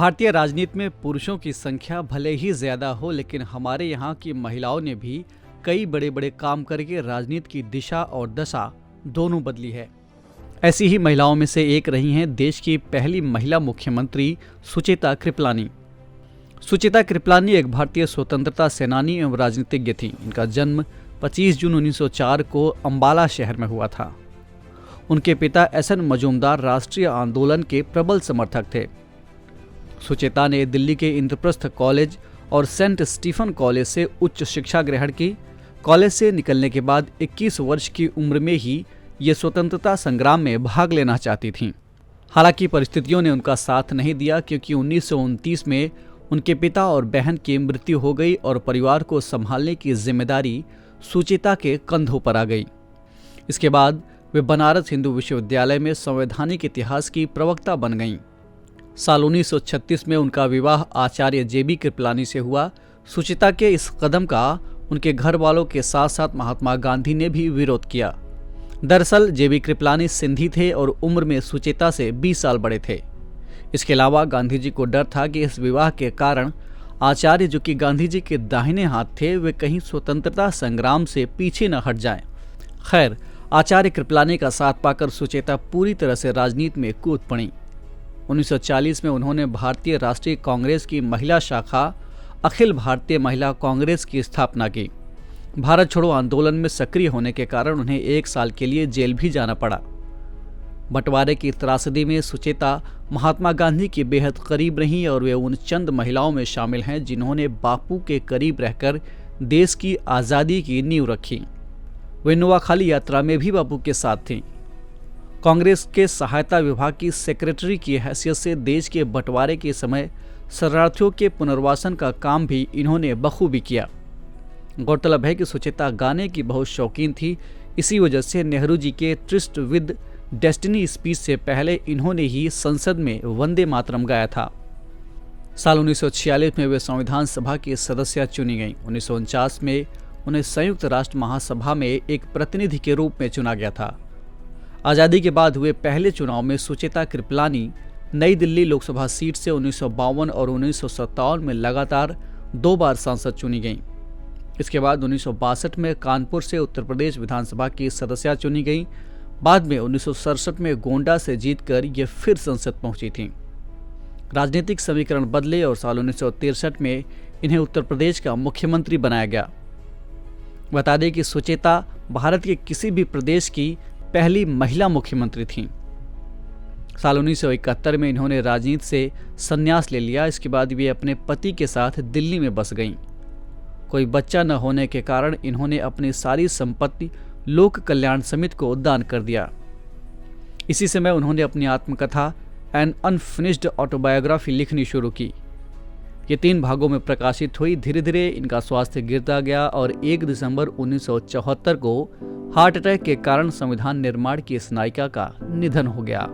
भारतीय राजनीति में पुरुषों की संख्या भले ही ज्यादा हो, लेकिन हमारे यहाँ की महिलाओं ने भी कई बड़े बड़े काम करके राजनीति की दिशा और दशा दोनों बदली है। ऐसी ही महिलाओं में से एक रही हैं देश की पहली महिला मुख्यमंत्री सुचेता कृपलानी। सुचेता कृपलानी एक भारतीय स्वतंत्रता सेनानी एवं राजनीतिज्ञ थी। इनका जन्म 25 जून 1904 को अंबाला शहर में हुआ था। उनके पिता एसएन मजूमदार राष्ट्रीय आंदोलन के प्रबल समर्थक थे। सुचेता ने दिल्ली के इंद्रप्रस्थ कॉलेज और सेंट स्टीफन कॉलेज से उच्च शिक्षा ग्रहण की। कॉलेज से निकलने के बाद 21 वर्ष की उम्र में ही ये स्वतंत्रता संग्राम में भाग लेना चाहती थीं। हालांकि परिस्थितियों ने उनका साथ नहीं दिया, क्योंकि 1929 में उनके पिता और बहन की मृत्यु हो गई और परिवार को संभालने की जिम्मेदारी सुचेता के कंधों पर आ गई। इसके बाद वे बनारस हिंदू विश्वविद्यालय में संवैधानिक इतिहास की प्रवक्ता बन गईं। साल 1936 में उनका विवाह आचार्य जेबी कृपलानी से हुआ। सुचेता के इस कदम का उनके घर वालों के साथ साथ महात्मा गांधी ने भी विरोध किया। दरअसल जेबी कृपलानी सिंधी थे और उम्र में सुचेता से 20 साल बड़े थे। इसके अलावा गांधी जी को डर था कि इस विवाह के कारण आचार्य, जो कि गांधी जी के दाहिने हाथ थे, वे कहीं स्वतंत्रता संग्राम से पीछे न हट जाएं। खैर, आचार्य कृपलानी का साथ पाकर सुचेता पूरी तरह से राजनीति में कूद पड़ी। 1940 में उन्होंने भारतीय राष्ट्रीय कांग्रेस की महिला शाखा अखिल भारतीय महिला कांग्रेस की स्थापना की। भारत छोड़ो आंदोलन में सक्रिय होने के कारण उन्हें 1 साल के लिए जेल भी जाना पड़ा। बंटवारे की त्रासदी में सुचेता महात्मा गांधी के बेहद करीब रहीं और वे उन चंद महिलाओं में शामिल हैं जिन्होंने बापू के करीब रहकर देश की आज़ादी की नींव रखी। वे नोआखाली यात्रा में भी बापू के साथ थीं। कांग्रेस के सहायता विभाग की सेक्रेटरी की हैसियत से देश के बंटवारे के समय शरणार्थियों के पुनर्वासन का काम भी इन्होंने बखूबी किया। गौरतलब है कि सुचेता गाने की बहुत शौकीन थी। इसी वजह से नेहरू जी के ट्रिस्ट विद डेस्टिनी स्पीच से पहले इन्होंने ही संसद में वंदे मातरम गाया था। साल 1946 में वे संविधान सभा की सदस्य चुनी गईं। 1949 में उन्हें संयुक्त राष्ट्र महासभा में एक प्रतिनिधि के रूप में चुना गया था। आज़ादी के बाद हुए पहले चुनाव में सुचेता कृपलानी नई दिल्ली लोकसभा सीट से 1952 और 1957 में लगातार 2 बार सांसद चुनी गईं। इसके बाद 1962 में कानपुर से उत्तर प्रदेश विधानसभा की सदस्य चुनी गईं। बाद में 1967 में गोंडा से जीतकर ये फिर संसद पहुंची थीं। राजनीतिक समीकरण बदले और साल 1963 में इन्हें उत्तर प्रदेश का मुख्यमंत्री बनाया गया। बता दें कि सुचेता भारत के किसी भी प्रदेश की पहली महिला मुख्यमंत्री थीं। साल 1971 में इन्होंने राजनीति से संन्यास ले लिया। इसके बाद वे अपने पति के साथ दिल्ली में बस गईं। कोई बच्चा न होने के कारण इन्होंने अपनी सारी संपत्ति लोक कल्याण समिति को दान कर दिया। इसी समय उन्होंने अपनी आत्मकथा एन अनफिनिश्ड ऑटोबायोग्राफी लिखनी शुरू की। ये 3 भागों में प्रकाशित हुई। धीरे धीरे इनका स्वास्थ्य गिरता गया और 1 दिसंबर 1974 को हार्ट अटैक के कारण संविधान निर्माण की इस नायिका का निधन हो गया।